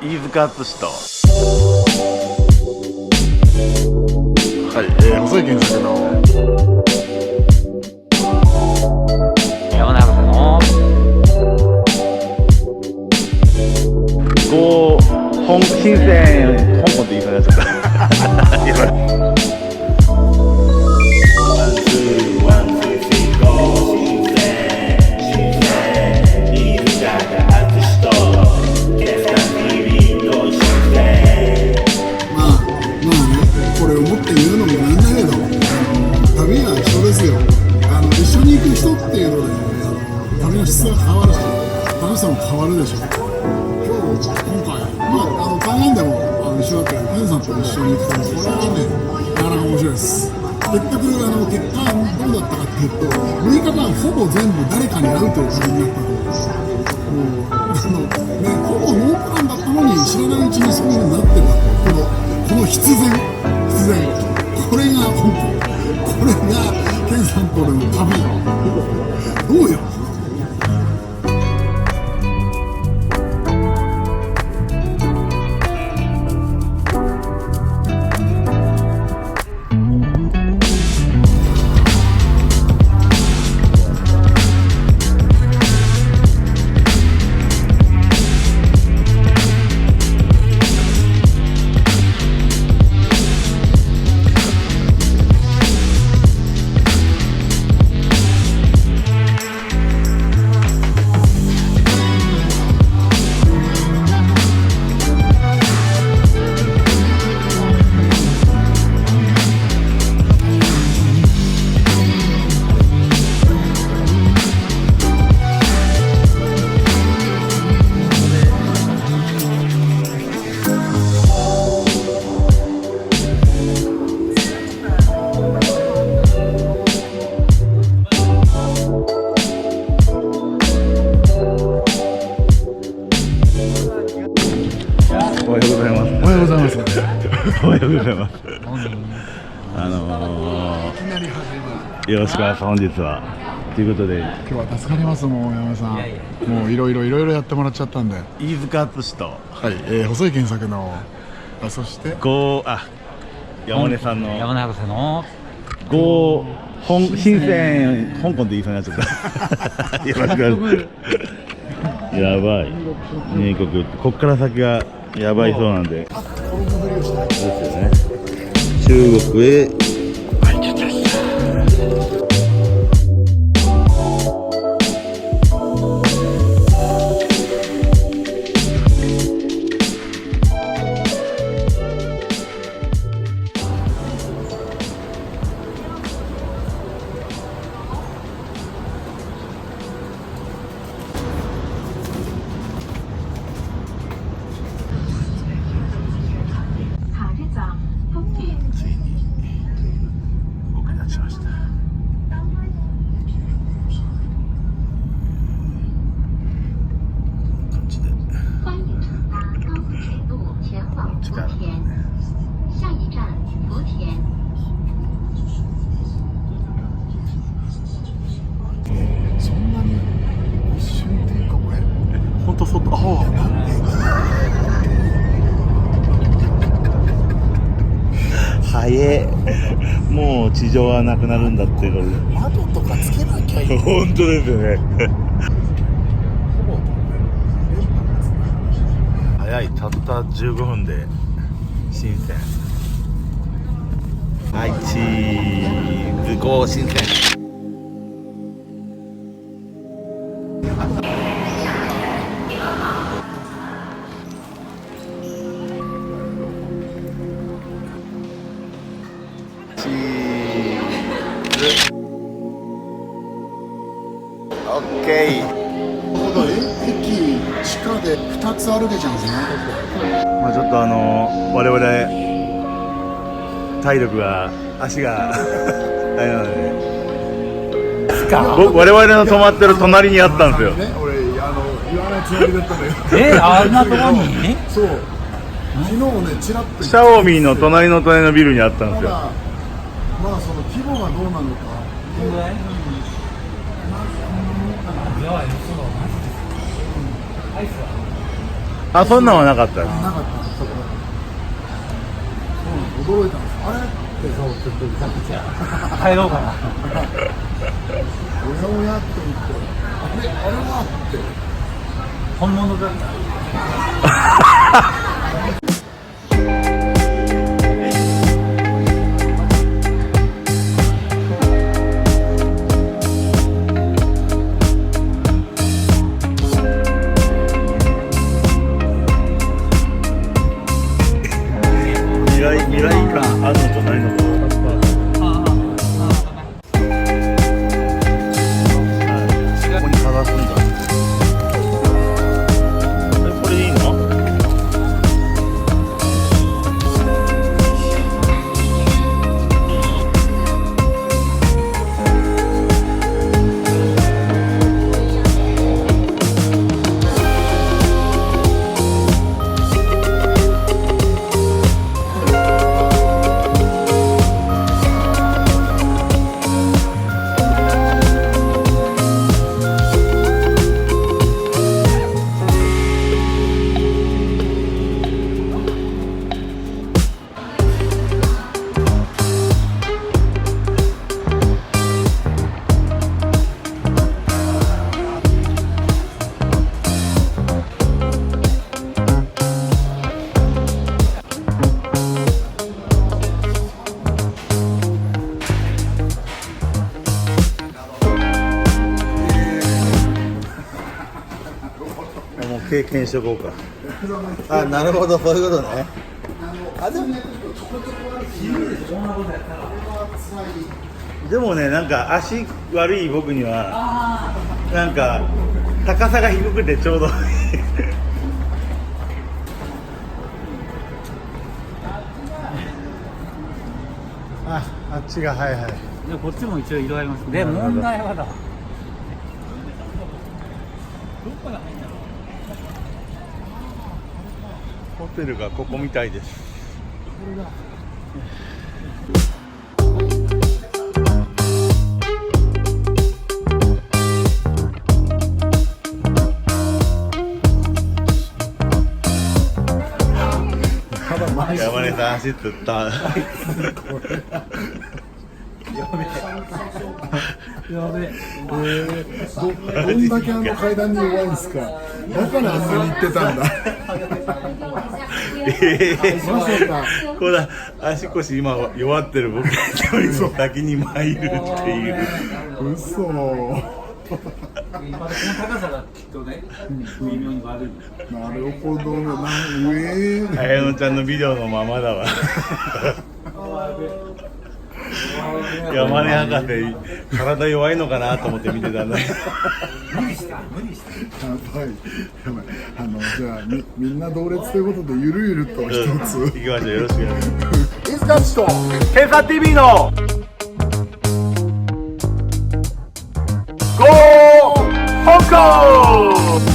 飯塚敦と細い原作の山根博士の深セン、香港って言いそうになっちゃったこれを持って言うのもなんだけど、旅は一緒ですよ。一緒に行く人っていうので、旅の質が変わるし、楽しさも変わるでしょ。今回、台湾でも一緒だったけど、ケンさんと一緒に行くと、これはね、なかなか面白いです。結局、結果どうだったかっていうと、6日間ほぼ全部誰かに会うという感じになったと。ほぼノープランだったのに、知らないうちにそういう風になってた。この必然。これが本当、これがケンさんとの旅どうよ。おはようございます。おはようございます。よろしくお願いします。本日はということで、今日は助かります。もう山根さん、もういろいろやってもらっちゃったんで、飯塚敦と細い原作の、そして山根さんの山根博士の深セン、香港って言いそうになっちゃったよろしくお願いします。やばい入国、こっから先がやばいそうなんで、そうですよね。中国へもう地上はなくなるんだっていうので、窓とかつけなきゃいい。本当ですよね早い、たった15分で深セン。はい、チーズゴー深セン。オッケー。駅地下で2つ歩けちゃうんですね。ちょっと我々体力が足があれなので、我々の泊まってる隣にあったんですよ。俺言わないつもりだったんだよ。あんなところに？そう。昨日ねちらっと。シャオミの隣のビルにあったんですよ。その規模がどうなのか。どのぐらい？やばい、アイスはあ、そんなんはなかったです。なかったんです。そう驚いたんです。あれってそうちょっとめちゃくちゃ帰ろうかな。おやおやって言ってあれはって本物だ。未来感あるのとないのと。ここにかざすんだ。これいいの？もう経験しとこうか。あ、なるほど、そういうことね。でもね、なんか足悪い僕にはなんか高さが低くてちょうどいい。あっちがはいはい。でこっちも一応色あります。で問題はだ。ホテルがここみたいです。山根さん走ってった。やべえ。どんだけ階段に弱いんですか。だからあんなに行ってたんだ。まさかこれ足腰今弱ってる僕よりも先に参るっていう。嘘。この高さがきっとね、微妙に悪い。なるほどね。上。綾乃ちゃんのビデオのままだわ。山根博士体弱いのかなと思って見てたんだけど。無理した。やばい。じゃあみんな同列ということでゆるゆると一つ。行きましょう。よろしくお願いします。飯塚敦とKEN3TVのゴー香港。